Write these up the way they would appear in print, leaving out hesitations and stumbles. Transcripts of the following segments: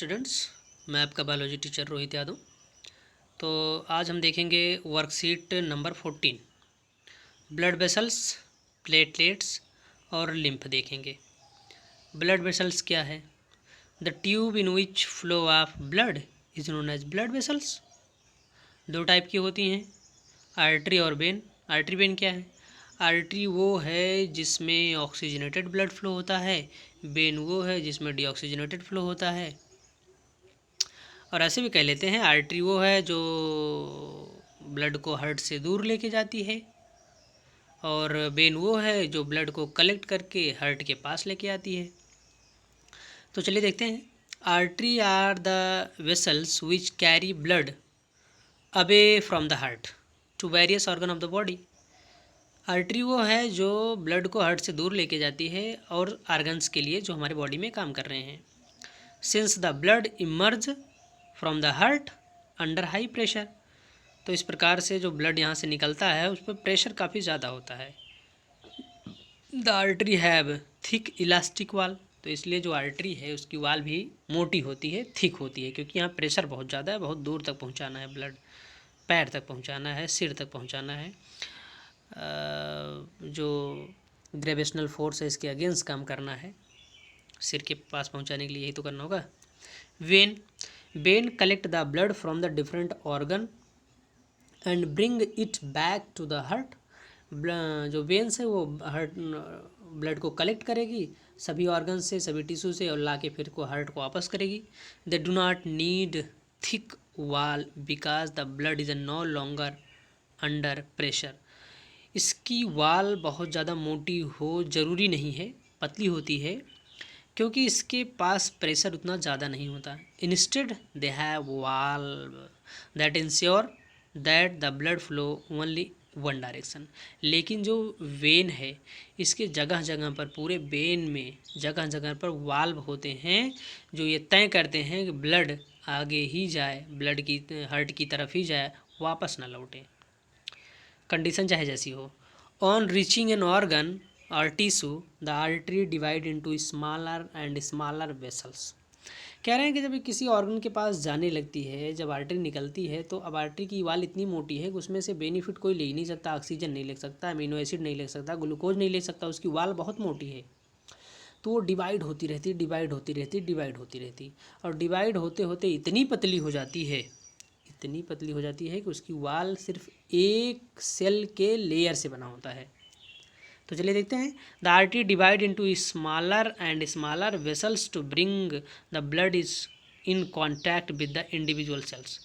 Students, मैं आपका biology teacher Rohit Yadav. तो आज हम देखेंगे worksheet number 14 blood vessels, platelets और लिम्फ देखेंगे। ब्लड वेसल्स क्या है? The tube in which flow of blood is known as blood vessels. दो टाइप की होती हैं, आर्टरी और वेन। आर्टरी वेन क्या है? आर्टरी वो है जिसमें ऑक्सीजनेटेड ब्लड फ्लो होता है, वेन वो है जिसमें डीऑक्सीजनेटेड फ्लो होता है। और ऐसे भी कह लेते हैं आर्टरी वो है जो ब्लड को हार्ट से दूर लेके जाती है, और वेन वो है जो ब्लड को कलेक्ट करके हार्ट के पास लेके आती है। तो चलिए देखते हैं। Artery are the vessels which carry blood away from the heart to various organ of the body. Artery वो है जो ब्लड को हार्ट से दूर लेके जाती है और ऑर्गन्स के लिए जो हमारे बॉडी में काम कर रहे हैं। Since the blood emerge from the heart under high pressure, तो इस प्रकार से जो ब्लड यहाँ से निकलता है उस पर प्रेशर काफ़ी ज़्यादा होता है। The artery have thick elastic वाल, तो इसलिए जो आर्टरी है उसकी वाल भी मोटी होती है, थिक होती है, क्योंकि यहाँ प्रेशर बहुत ज़्यादा है, बहुत दूर तक पहुँचाना है ब्लड, पैर तक पहुँचाना है, सिर तक पहुँचाना है। जो ग्रेविटेशनल फोर्स है इसके अगेंस्ट काम करना है, सिर के पास पहुँचाने के लिए यही तो करना होगा। Vein collect the blood from the different organ and bring it back to the heart. जो वेन्स है वो हार्ट ब्लड को कलेक्ट करेगी सभी ऑर्गन से, सभी टिश्यू से, और ला के फिर को हार्ट को वापस करेगी। They do not need thick wall because the blood is no longer under pressure. इसकी वाल बहुत ज़्यादा मोटी हो ज़रूरी नहीं है, पतली होती है, क्योंकि इसके पास प्रेशर उतना ज़्यादा नहीं होता। Instead they have valve that ensure that the blood flow only one direction. लेकिन जो वेन है इसके जगह जगह पर, पूरे वेन में जगह जगह पर वाल्व होते हैं जो ये तय करते हैं कि ब्लड आगे ही जाए, ब्लड की हार्ट की तरफ ही जाए, वापस ना लौटे, कंडीशन चाहे जैसी हो। ऑन रीचिंग एन ऑर्गन और tissue the artery divide into smaller and smaller vessels. कह रहे हैं कि जब किसी ऑर्गन के पास जाने लगती है, जब आर्टरी निकलती है, तो अब आर्टरी की वाल इतनी मोटी है कि उसमें से बेनिफिट कोई ले ही नहीं सकता, ऑक्सीजन नहीं ले सकता, अमीनो एसिड नहीं ले सकता, ग्लूकोज नहीं ले सकता, उसकी वाल बहुत मोटी है। तो वो डिवाइड होती रहती, डिवाइड होती रहती, डिवाइड होती रहती, और डिवाइड होते होते इतनी पतली हो जाती है, इतनी पतली हो जाती है कि उसकी वाल सिर्फ एक सेल के लेयर से बना होता है। तो चलिए देखते हैं। The artery divide into smaller and smaller vessels to bring the blood is in contact with the individual cells.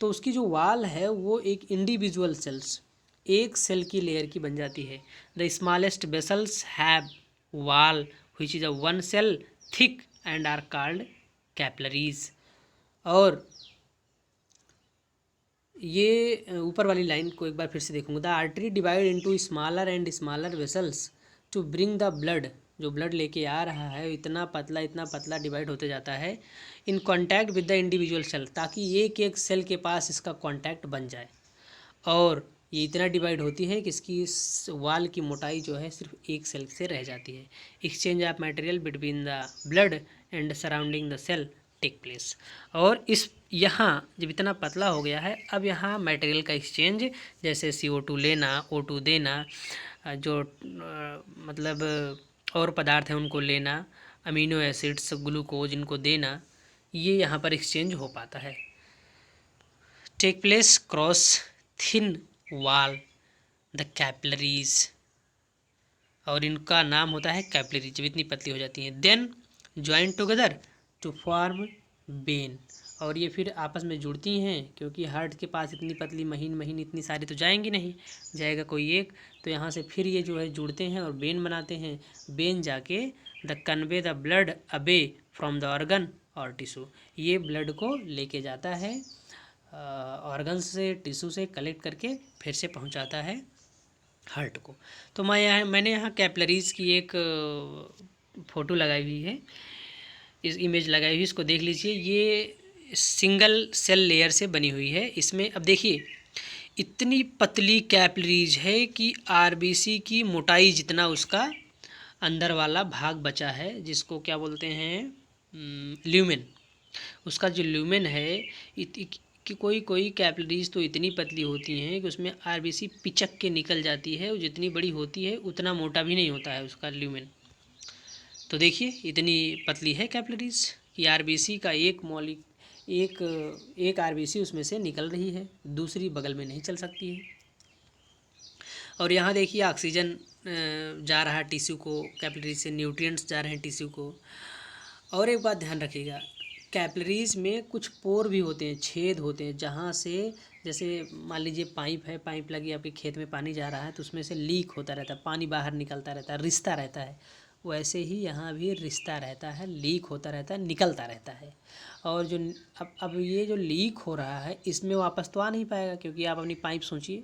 तो उसकी जो वाल है वो एक इंडिविजुअल सेल्स, एक सेल की लेयर की बन जाती है। The smallest vessels have wall which is a one cell thick and are called capillaries. और ये ऊपर वाली लाइन को एक बार फिर से देखूंगा। The artery divide into smaller and smaller vessels to bring the blood, जो ब्लड लेके आ रहा है इतना पतला डिवाइड होते जाता है in contact with the individual cell, ताकि एक एक सेल के पास इसका कांटेक्ट बन जाए। और ये इतना डिवाइड होती है कि इसकी वाल की मोटाई जो है सिर्फ एक सेल से रह जाती है। Exchange of material between the blood and surrounding the cell take place. और इस यहाँ जब इतना पतला हो गया है, अब यहाँ मटेरियल का एक्सचेंज, जैसे CO2 लेना, O2 देना, जो मतलब और पदार्थ हैं उनको लेना, अमीनो एसिड्स, ग्लूकोज, इनको देना, ये यहाँ पर एक्सचेंज हो पाता है। टेक प्लेस क्रॉस थिन वाल द कैपिलरीज, और इनका नाम होता है कैपिलरी जब इतनी पतली हो जाती हैं। Then join together to form vein, और ये फिर आपस में जुड़ती हैं, क्योंकि हार्ट के पास इतनी पतली महीन महीन इतनी सारी तो जाएंगी नहीं, जाएगा कोई एक, तो यहाँ से फिर ये जो है जुड़ते हैं और वेन बनाते हैं। वेन जाके the convey the blood away from the organ और टिश्यू, ये ब्लड को लेके जाता है ऑर्गन्स से, टिश्यू से कलेक्ट करके फिर से पहुँचाता है हार्ट को। तो मैंने यहाँ कैपिलरीज़ की एक फ़ोटो लगाई हुई है, इस इमेज लगाई हुई, इसको देख लीजिए। ये सिंगल सेल लेयर से बनी हुई है। इसमें अब देखिए इतनी पतली कैपिलरीज है कि RBC की मोटाई जितना उसका अंदर वाला भाग बचा है, जिसको क्या बोलते हैं, ल्यूमेन, उसका जो ल्यूमेन है कि कोई कैपिलरीज तो इतनी पतली होती हैं कि उसमें आरबीसी पिचक के निकल जाती है, और जितनी बड़ी होती है उतना मोटा भी नहीं होता है उसका ल्यूमेन। तो देखिए इतनी पतली है कैपिलरीज कि आरबीसी का एक आरबीसी उसमें से निकल रही है, दूसरी बगल में नहीं चल सकती है। और यहाँ देखिए ऑक्सीजन जा रहा है टिश्यू को, कैपिलरीज से न्यूट्रिएंट्स जा रहे हैं टिश्यू को। और एक बात ध्यान रखिएगा, कैपिलरीज में कुछ पोर भी होते हैं, छेद होते हैं, जहाँ से जैसे मान लीजिए पाइप है, पाइप लगी आपके खेत में, पानी जा रहा है तो उसमें से लीक होता रहता है, पानी बाहर निकलता रहता है, रिश्ता रहता है। वैसे ही यहाँ भी रिश्ता रहता है, लीक होता रहता है, निकलता रहता है। और जो अब ये जो लीक हो रहा है इसमें वापस तो आ नहीं पाएगा, क्योंकि आप अपनी पाइप सोचिए,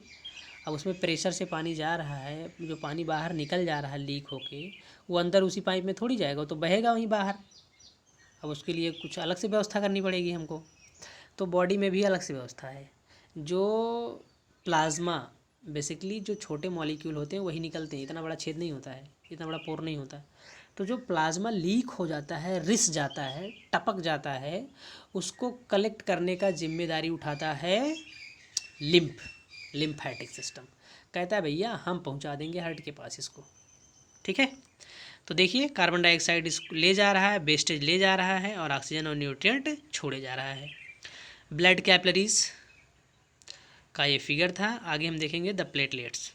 अब उसमें प्रेशर से पानी जा रहा है, जो पानी बाहर निकल जा रहा है लीक होके, वो अंदर उसी पाइप में थोड़ी जाएगा, वो तो बहेगा वहीं बाहर। अब उसके लिए कुछ अलग से व्यवस्था करनी पड़ेगी हमको। तो बॉडी में भी अलग से व्यवस्था है। जो प्लाज्मा बेसिकली जो छोटे मॉलिक्यूल होते हैं वही निकलते हैं, इतना बड़ा छेद नहीं होता है, इतना बड़ा पोर नहीं होता। तो जो प्लाज्मा लीक हो जाता है, रिस जाता है, टपक जाता है, उसको कलेक्ट करने का जिम्मेदारी उठाता है लिम्फेटिक सिस्टम। कहता है भैया हम पहुंचा देंगे हार्ट के पास इसको। ठीक है, तो देखिए कार्बन डाइऑक्साइड इसको ले जा रहा है, वेस्टेज ले जा रहा है, और ऑक्सीजन और न्यूट्रिएंट छोड़े जा रहा है। ब्लड कैपिलरीज का ये फिगर था। आगे हम देखेंगे the platelets.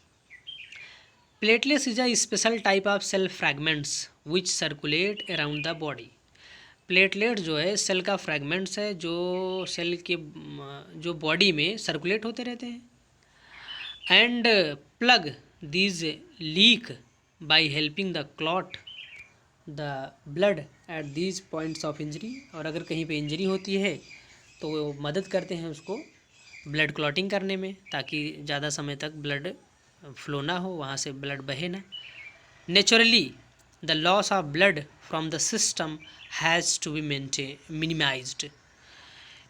Platelets is a special type of cell fragments which circulate around the body. Platelet जो है सेल का फ्रैगमेंट्स है जो सेल के जो बॉडी में सर्कुलेट होते रहते हैं। And plug these leak by helping the clot the blood at these points of injury. और अगर कहीं पे इंजरी होती है तो वो मदद करते हैं उसको ब्लड क्लॉटिंग करने में, ताकि ज़्यादा समय तक ब्लड फ्लो ना हो, वहाँ से ब्लड बहे ना। Naturally the loss of blood from the system has to be minimized.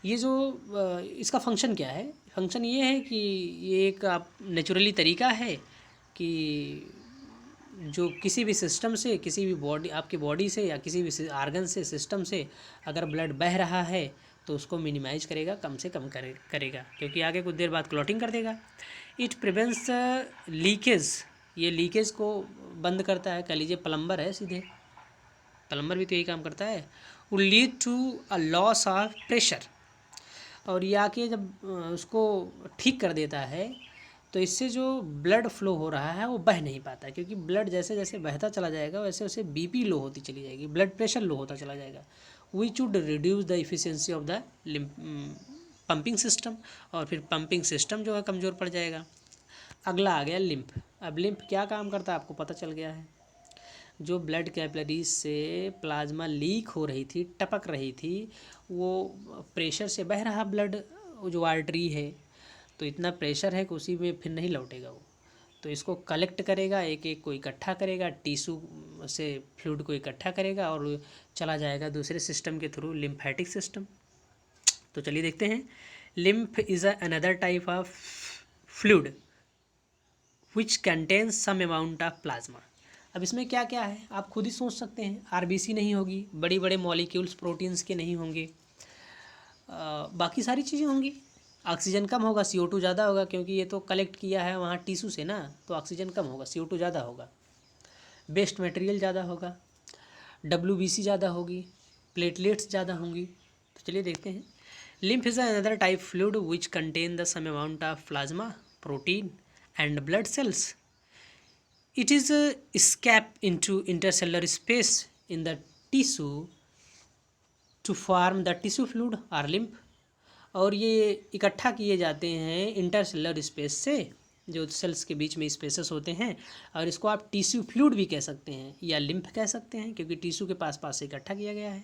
ये जो इसका फंक्शन क्या है, फंक्शन ये है कि ये एक आप नेचुरली तरीका है कि जो किसी भी सिस्टम से, किसी भी बॉडी, आपकी बॉडी से या किसी भी आर्गन से, सिस्टम से अगर ब्लड बह रहा है तो उसको मिनिमाइज करेगा, कम से कम करेगा, क्योंकि आगे कुछ देर बाद क्लॉटिंग कर देगा। इट प्रिवेंट्स लीकेज, ये लीकेज को बंद करता है। कह लीजिए प्लम्बर है, सीधे प्लम्बर भी तो यही काम करता है। वो lead to a loss of pressure, और ये आके जब उसको ठीक कर देता है तो इससे जो ब्लड फ्लो हो रहा है वो बह नहीं पाता, क्योंकि ब्लड जैसे जैसे बहता चला जाएगा वैसे वैसे बीपी लो होती चली जाएगी, ब्लड प्रेशर लो होता चला जाएगा, which would reduce the efficiency of the pumping system, और फिर पंपिंग सिस्टम जो है कमज़ोर पड़ जाएगा। अगला आ गया लिम्फ। अब लिम्फ क्या काम करता है आपको पता चल गया है। जो ब्लड कैपिलरीज से प्लाज्मा लीक हो रही थी, टपक रही थी, वो प्रेशर से बह रहा ब्लड, जो आर्टरी है, तो इतना प्रेशर है कि उसी में फिर नहीं लौटेगा वो, तो इसको कलेक्ट करेगा, एक एक को इकट्ठा करेगा, टिश्यू से फ्लूइड को इकट्ठा करेगा और चला जाएगा दूसरे सिस्टम के थ्रू, लिम्फेटिक सिस्टम। तो चलिए देखते हैं। Lymph is another type of fluid which contains some amount of plasma. अब इसमें क्या क्या है आप खुद ही सोच सकते हैं। आरबीसी नहीं होगी, बड़ी बड़े मॉलिक्यूल्स प्रोटीन्स के नहीं होंगे, बाकी सारी चीज़ें होंगी। ऑक्सीजन कम होगा, CO2 ज़्यादा होगा, क्योंकि ये तो कलेक्ट किया है वहाँ टिश्यू से ना, तो ऑक्सीजन कम होगा, CO2 ज़्यादा होगा, वेस्ट मटेरियल ज़्यादा होगा, WBC ज़्यादा होगी, प्लेटलेट्स ज़्यादा होंगी। तो चलिए देखते हैं। Lymph is another type fluid which contain the some amount of plasma, protein and blood cells. It is escape into intercellular space in the tissue to form the tissue fluid or lymph. और ये इकट्ठा किए जाते हैं intercellular space से, जो sales के बीच में स्पेसेस होते हैं, और इसको आप टिश्यू फ्लूइड भी कह सकते हैं या लिम्फ कह सकते हैं, क्योंकि टिश्यू के पास पास से इकट्ठा किया गया है।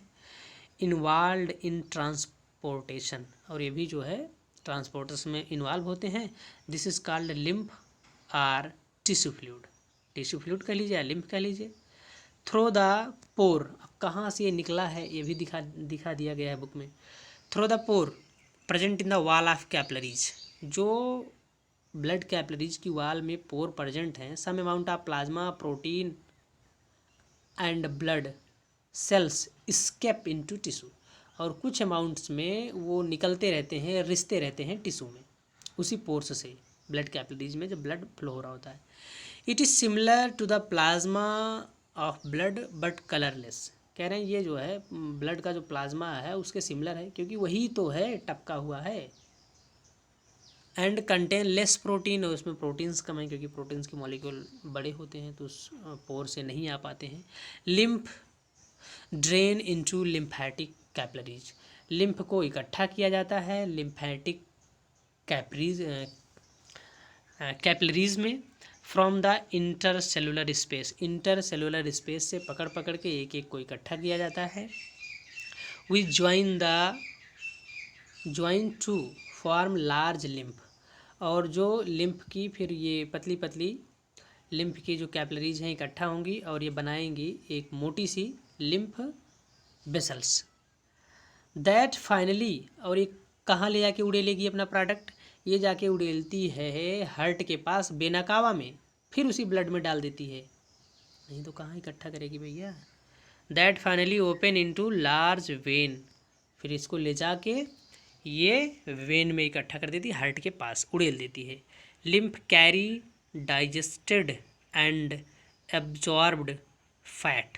इन्वॉल्व इन ट्रांसपोर्टेशन, और ये भी जो है ट्रांसपोर्टेशन में इन्वॉल्व होते हैं। This is called lymph or tissue fluid, tissue fluid कह लीजिए या लिम्फ कह लीजिए। थ्रो द पोर, अब कहाँ से ये निकला है ये भी दिखा दिया गया है बुक में। Through the pore present in the wall of capillaries, जो ब्लड कैपिलरीज की वॉल में पोर प्रेजेंट हैं, some amount of plasma, protein and blood cells escape into tissue, और कुछ अमाउंट्स में वो निकलते रहते हैं, रिसते रहते हैं टिश्यू में, उसी पोर्स से ब्लड कैपिलरीज में जब ब्लड फ्लो हो रहा होता है। It is similar to the plasma of blood but colourless. कह रहे हैं ये जो है ब्लड का जो प्लाज्मा है उसके सिमिलर है, क्योंकि वही तो है, टपका हुआ है। एंड कंटेन लेस प्रोटीन, और उसमें प्रोटीन्स कम है, क्योंकि प्रोटीन्स के मॉलिक्यूल बड़े होते हैं तो उस पोर से नहीं आ पाते हैं। Lymph drain into lymphatic capillaries, lymph को इकट्ठा किया जाता है लिम्फेटिक कैपिलरीज में from the intercellular space, intercellular space से पकड़ पकड़ के एक एक को इकट्ठा किया जाता है। We join to form large lymph, और जो लिम्फ की फिर ये पतली पतली लिम्फ की जो कैपिलरीज हैं इकट्ठा होंगी और ये बनाएंगी एक मोटी सी लिम्फ वेसल्स। दैट फाइनली, और ये कहाँ ले जाके उड़ेलेगी अपना प्रोडक्ट, ये जाके उड़ेलती है हार्ट के पास बेनकावा में, फिर उसी ब्लड में डाल देती है, नहीं तो कहाँ इकट्ठा करेगी भैया। That finally open into large when, फिर इसको ले जाके ये वेन में इकट्ठा कर देती है, हार्ट के पास उड़ेल देती है। Lymph carry digested and absorbed fat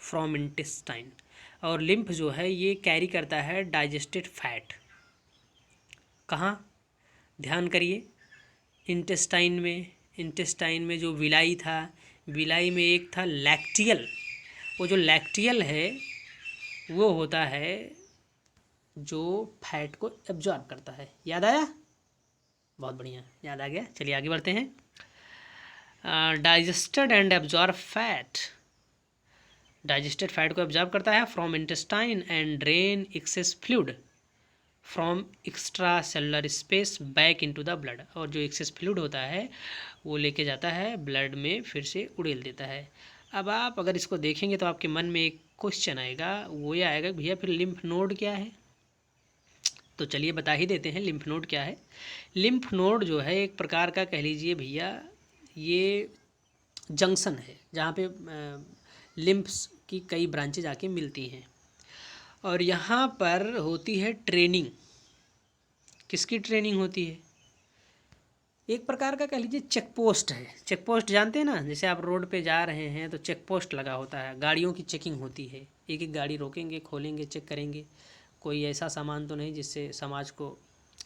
from intestine, और लिम्फ जो है ये कैरी करता है डाइजेस्टेड फैट, कहाँ ध्यान करिए, इंटेस्टाइन में। इंटेस्टाइन में जो विलाई था, विलाई में एक था लैक्टियल, वो जो लैक्टियल है वो होता है जो फैट को एब्जॉर्ब करता है। याद आया? बहुत बढ़िया, याद आ गया। चलिए आगे बढ़ते हैं। Digested and absorb fat, digested fat को एब्जॉर्ब करता है from intestine and drain access fluid from extra cellular space back into the blood, और जो एक्सेस फ्लूइड होता है वो लेके जाता है ब्लड में, फिर से उड़ेल देता है। अब आप अगर इसको देखेंगे तो आपके मन में एक क्वेश्चन आएगा, वो ये आएगा भैया फिर लिम्फ नोड क्या है। तो चलिए बता ही देते हैं लिम्फ नोड क्या है। लिम्फ नोड जो है एक प्रकार का कह लीजिए भैया, ये जंक्शन है जहाँ पे लिम्फ्स की कई ब्रांचेज आके मिलती हैं, और यहाँ पर होती है ट्रेनिंग। किसकी ट्रेनिंग होती है? एक प्रकार का कह लीजिए चेक पोस्ट है। चेक पोस्ट जानते हैं ना, जैसे आप रोड पे जा रहे हैं तो चेक पोस्ट लगा होता है, गाड़ियों की चेकिंग होती है, एक एक गाड़ी रोकेंगे, खोलेंगे, चेक करेंगे कोई ऐसा सामान तो नहीं जिससे समाज को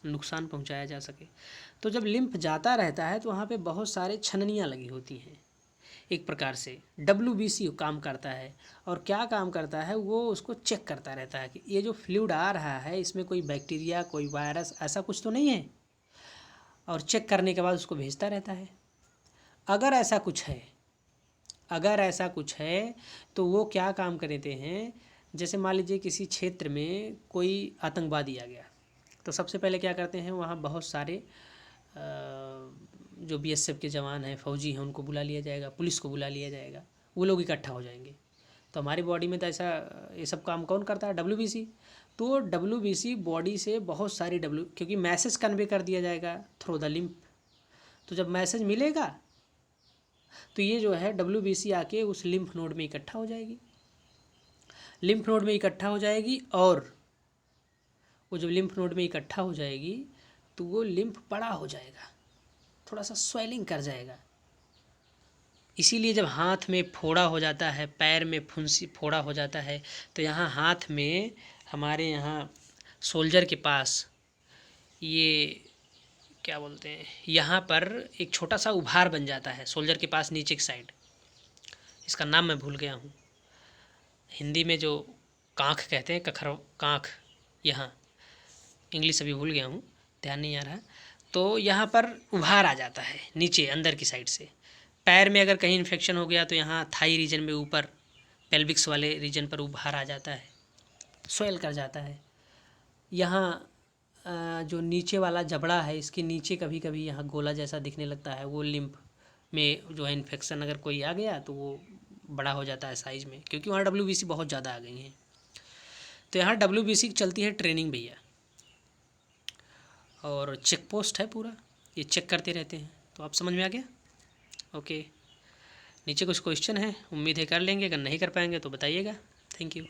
नुकसान पहुंचाया जा सके। तो जब लिम्फ जाता रहता है तो वहाँ पे बहुत सारे छननियाँ लगी होती हैं। एक प्रकार से WBC काम करता है, और क्या काम करता है, वो उसको चेक करता रहता है कि ये जो फ्लूइड आ रहा है इसमें कोई बैक्टीरिया, कोई वायरस, ऐसा कुछ तो नहीं है, और चेक करने के बाद उसको भेजता रहता है। अगर ऐसा कुछ है तो वो क्या काम करते हैं, जैसे मान लीजिए किसी क्षेत्र में कोई आतंकवादी आ गया, तो सबसे पहले क्या करते हैं, वहाँ बहुत सारे जो BSF के जवान हैं, फौजी हैं, उनको बुला लिया जाएगा, पुलिस को बुला लिया जाएगा, वो लोग इकट्ठा हो जाएंगे। तो हमारी बॉडी में तो ऐसा ये सब काम कौन करता है? WBC। तो WBC बॉडी से बहुत सारी क्योंकि मैसेज कन्वे कर दिया जाएगा थ्रू द लिम्फ, तो जब मैसेज मिलेगा तो ये जो है WBC आके उस लिम्फ नोड में इकट्ठा हो जाएगी, लिम्फ नोड में इकट्ठा हो जाएगी, और वो जब लिम्फ नोड में इकट्ठा हो जाएगी तो वो लिम्फ बड़ा हो जाएगा, थोड़ा सा स्वेलिंग कर जाएगा। इसीलिए जब हाथ में फोड़ा हो जाता है, पैर में फुंसी फोड़ा हो जाता है, तो यहाँ हाथ में हमारे यहाँ सोल्जर के पास ये क्या बोलते हैं, यहाँ पर एक छोटा सा उभार बन जाता है सोल्जर के पास नीचे की साइड, इसका नाम मैं भूल गया हूँ, हिंदी में जो कांख कहते हैं, कखर कांख, यहाँ इंग्लिश अभी भूल गया हूँ, ध्यान नहीं आ रहा। तो यहाँ पर उभार आ जाता है नीचे अंदर की साइड से। पैर में अगर कहीं इन्फेक्शन हो गया तो यहाँ थाई रीजन में ऊपर पेल्विक्स वाले रीजन पर उभार आ जाता है, स्वेल कर जाता है। यहाँ जो नीचे वाला जबड़ा है, इसके नीचे कभी कभी यहाँ गोला जैसा दिखने लगता है, वो लिम्फ में जो है इन्फेक्शन अगर कोई आ गया तो वो बड़ा हो जाता है साइज़ में, क्योंकि वहाँ WBC बहुत ज़्यादा आ गई हैं। तो यहाँ WBC की चलती है ट्रेनिंग भैया, और चेक पोस्ट है पूरा, ये चेक करते रहते हैं। तो आप समझ में आ गया? ओके, नीचे कुछ क्वेश्चन है, उम्मीद है कर लेंगे, अगर नहीं कर पाएंगे तो बताइएगा। Thank you.